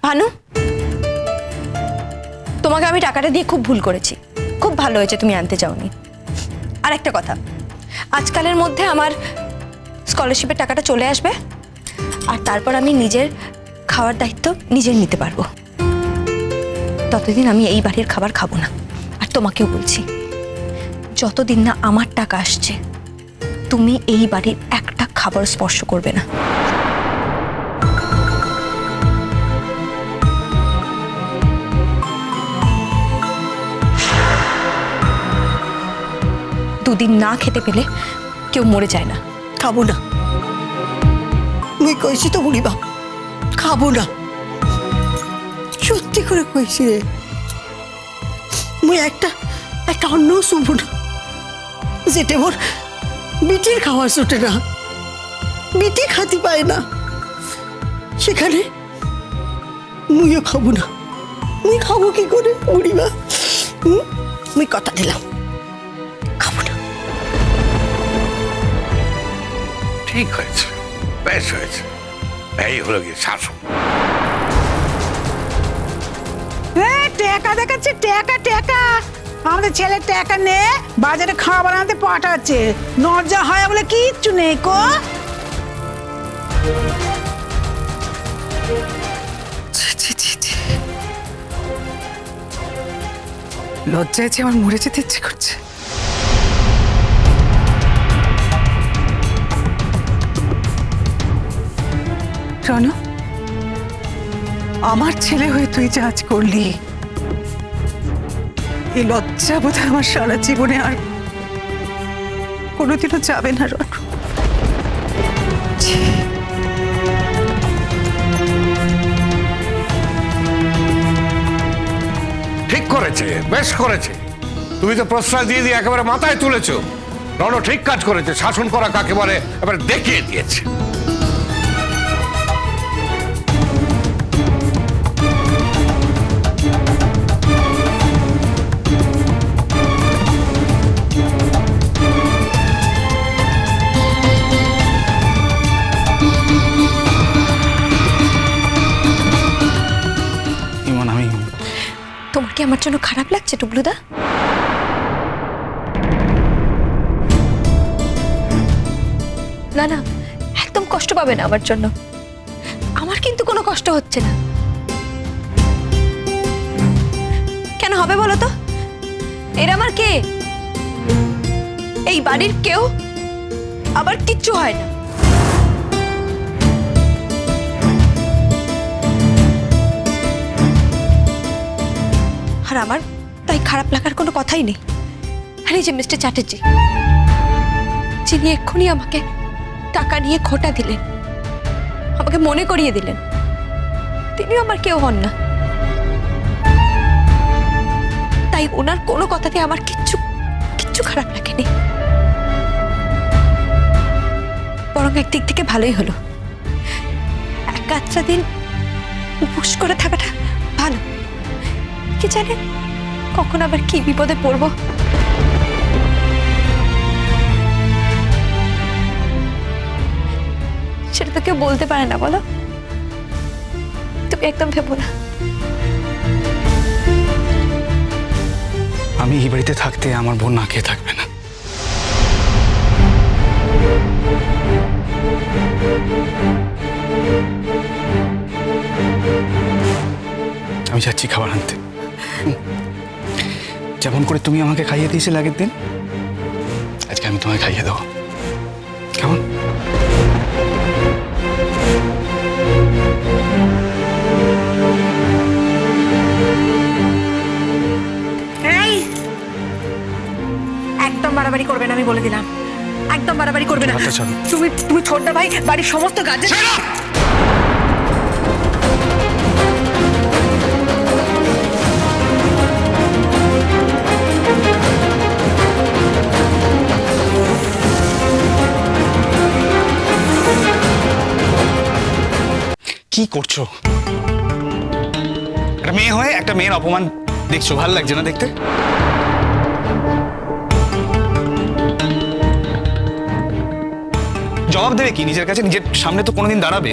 ভানু, তোমাকে আমি টাকাটা দিয়ে খুব ভুল করেছি। খুব ভালো হয়েছে তুমি আনতে যাওনি। আর একটা কথা, আজকালের মধ্যে আমার স্কলারশিপের টাকাটা চলে আসবে, আর তারপর আমি নিজের খাওয়ার দায়িত্ব নিজে নিতে পারবো। ততদিন আমি এই বাড়ির খাবার খাবো না। আর তোমাকেও বলছি, যতদিন না আমার টাকা আসছে তুমি এই বাড়ির একটা খাবার স্পর্শ করবে না। দুদিন না খেতে পেলে কেউ মরে যায় না। খাবো না, মুই কইছি তো বুড়িবা, খাবো না, সত্যি করে কইছি রে। মুই একটা অন্য শুনবো না, যেটা মোর বিটির খাওয়ার ছোটে না, বিটি খাতি পায় না, সেখানে মুইও খাবো না। মুই খাবো কি করে বুড়িবা? মুই কথা দিলাম, খাবো না। ঠিক হয়েছে, বেশ হয়েছে। এই হলো গিয়ে শাসন। টাকা দেখাচ্ছে, টাকা টাকা। আমাদের ছেলে টাকা নে বাজারে খাবার আনতে পাঠাচ্ছে। লজ্জা হয় বলে কিচ্ছু নেই কো। লজ্জায় যে আমার মরে যেতে ইচ্ছে করছে। রনু, আমার ছেলে হয়ে তুই যা আজ করলি, এই লজ্জা বোধহয় আমার সারা জীবনে আর কোনোদিনও যাবে না রনু। ছি। ঠিক করেছে, বেশ করেছে। তুমি তো প্রশ্রয় দিয়ে দিয়ে একেবারে মাথায় তুলেছো। রণ ঠিক কাজ করেছে, শাসন করা কাকে বলে এবারে দেখিয়ে দিয়েছে। তোমার কি আমার জন্য খারাপ লাগছে টুবলুদা? না না, একদম কষ্ট পাবে না আমার জন্য। আমার কিন্তু কোনো কষ্ট হচ্ছে না। কেন হবে বলো তো? এরা আমার কে? এই বাড়ির কেউ, আবার কিচ্ছু হয় না। আর আমার তাই খারাপ লাগার কোনো কথাই নেই। আর এই যে মিস্টার চ্যাটার্জি, যিনি এক্ষুনি আমাকে টাকা নিয়ে খোটা দিলেন, আমাকে মনে করিয়ে দিলেন, তিনিও আমার কেউ হন না। তাই ওনার কোনো কথাতে আমার কিচ্ছু খারাপ লাগেনি। বরং একদিক থেকে ভালোই হলো। এক আধটা দিন উপোস করে থাকাটা ভালো। কি জানে কখন আবার কি বিপদে পড়বো। সেটা তো কেউ বলতে পারে না, বলো? তুমি একদম ভেবো না। আমি এই বাড়িতে থাকতে আমার বোন না খেয়ে থাকবে না। আমি যাচ্ছি খাবার আনতে। যেমন করে তুমি আমাকে খাইয়ে দিয়েছিলে আগের দিন, আজকে আমি তোমায় খাইয়ে দেবো, কেমন? এই, একদম বাড়াবাড়ি করবে না, আমি বলে দিলাম। একদম বাড়াবাড়ি করবে না। তুমি ছোটদা ভাই বাড়ির সমস্ত গার্জেন। কি করছো? একটা মেয়ে হয়ে একটা মেয়ের অপমান দেখছো, ভালো লাগছে না দেখতে? জবাব দেবে কি নিজের কাছে? নিজের সামনে তো কোনোদিন দাঁড়াবে,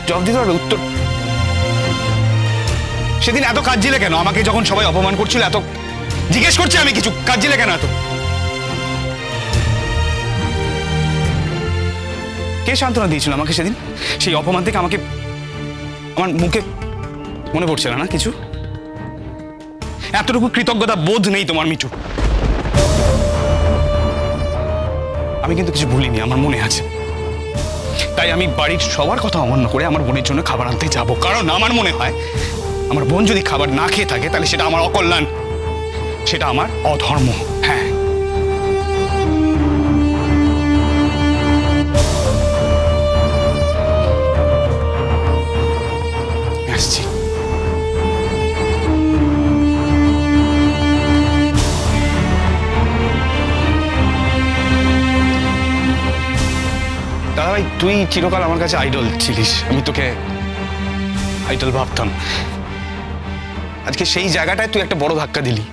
জবাব দিতে পারবে, উত্তর সেদিন এত কাঁদছিলে কেন? আমাকে যখন সবাই অপমান করছিল এত জিজ্ঞেস করছে আমি কিছু, কাঁদছিলে কেন এত? কে সান্ত্বনা দিয়েছিল আমাকে সেদিন? সেই অপমান থেকে আমাকে, আমার মুখে মনে পড়ছে না কিছু? এতটুকু কৃতজ্ঞতা বোধ নেই তোমার মিঠু? আমি কিন্তু কিছু ভুলিনি, আমার মনে আছে। তাই আমি বাড়ির সবার কথা অমান্য করে আমার বোনের জন্য খাবার আনতে যাব, কারণ আমার মনে হয় আমার বোন যদি খাবার না খেয়ে থাকে তাহলে সেটা আমার অকল্যাণ, সেটা আমার অধর্ম। হ্যাঁ, আসছি। দাদা ভাই, তুই চিরকাল আমার কাছে আইডল ছিলিস, আমি তোকে আইডল ভাবতাম। আজকে সেই জায়গাটায় তুই একটা বড় ধাক্কা দিলি।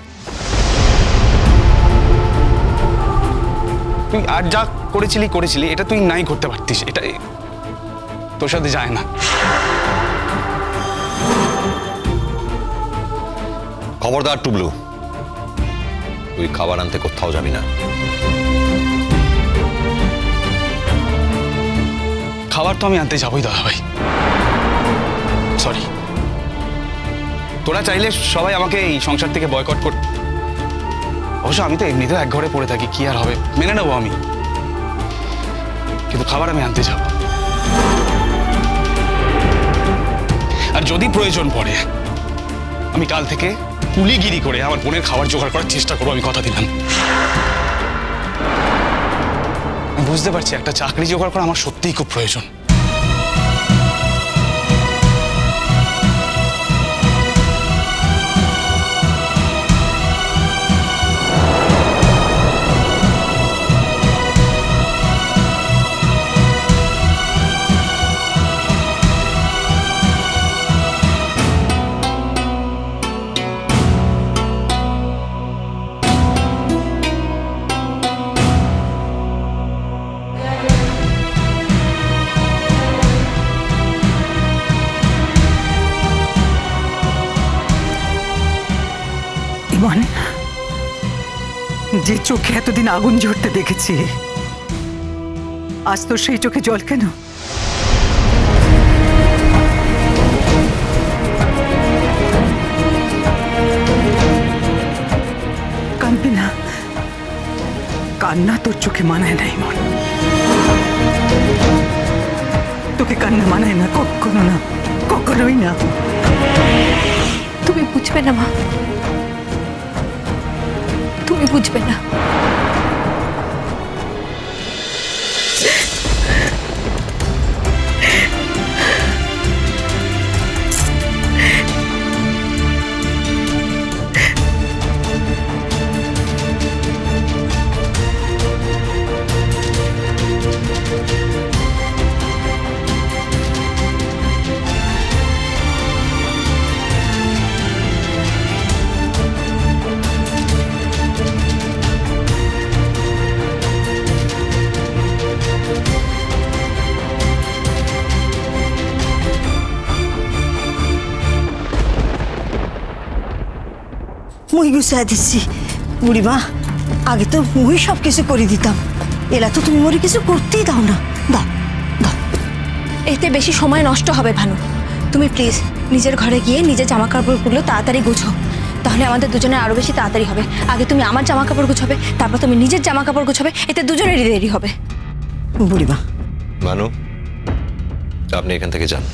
তুই আর যা করেছিলি এটা তুই নাই করতে পারতিস, এটা তোর সাথে যায় না। খবরদার টুবলু, তুই খাবার আনতে কোথাও যাবি না। খাবার তো আমি আনতে যাবোই দাদা ভাই, সরি। তোরা চাইলে সবাই আমাকে এই সংসার থেকে বয়কট কর, অবশ্য আমি তো এমনিতেও এক ঘরে পড়ে থাকি, কি আর হবে, মেনে নেবো আমি, কিন্তু খাবার আমি আনতে যাব। আর যদি প্রয়োজন পড়ে আমি কাল থেকে কুলিগিরি করে আমার বোনের খাবার জোগাড় করার চেষ্টা করবো, আমি কথা দিলাম। আমি বুঝতে পারছি একটা চাকরি জোগাড় করা আমার সত্যিই খুব প্রয়োজন। ইমন, যে চোখে এতদিন আগুন ঝরতে দেখেছি, আজ তো সেই চোখে জল কেন? কাঁদবি না, কান্না তোর চোখে মানায় না ইমন, তোকে কান্না মানায় না, কখনো না, কখনোই না। তুমি বুঝবে না মা, তুমি বুঝবে না। মুই গুছাই দিচ্ছি বুড়িমা, আগে তো মুই সব কিছু করে দিতাম, এলা তো তুমি মরে কিছু করতেই দাও না। দাও দাও। এতে বেশি সময় নষ্ট হবে ভানু, তুমি প্লিজ নিজের ঘরে গিয়ে নিজের জামা কাপড়গুলো তাড়াতাড়ি গুছো, তাহলে আমাদের দুজনের আরো বেশি তাড়াতাড়ি হবে। আগে তুমি আমার জামা কাপড় গুছাবে, তারপর তুমি নিজের জামা কাপড় গুছাবে, এতে দুজনেরই দেরি হবে। বুড়িমা, মানু, আপনি এখান থেকে যান।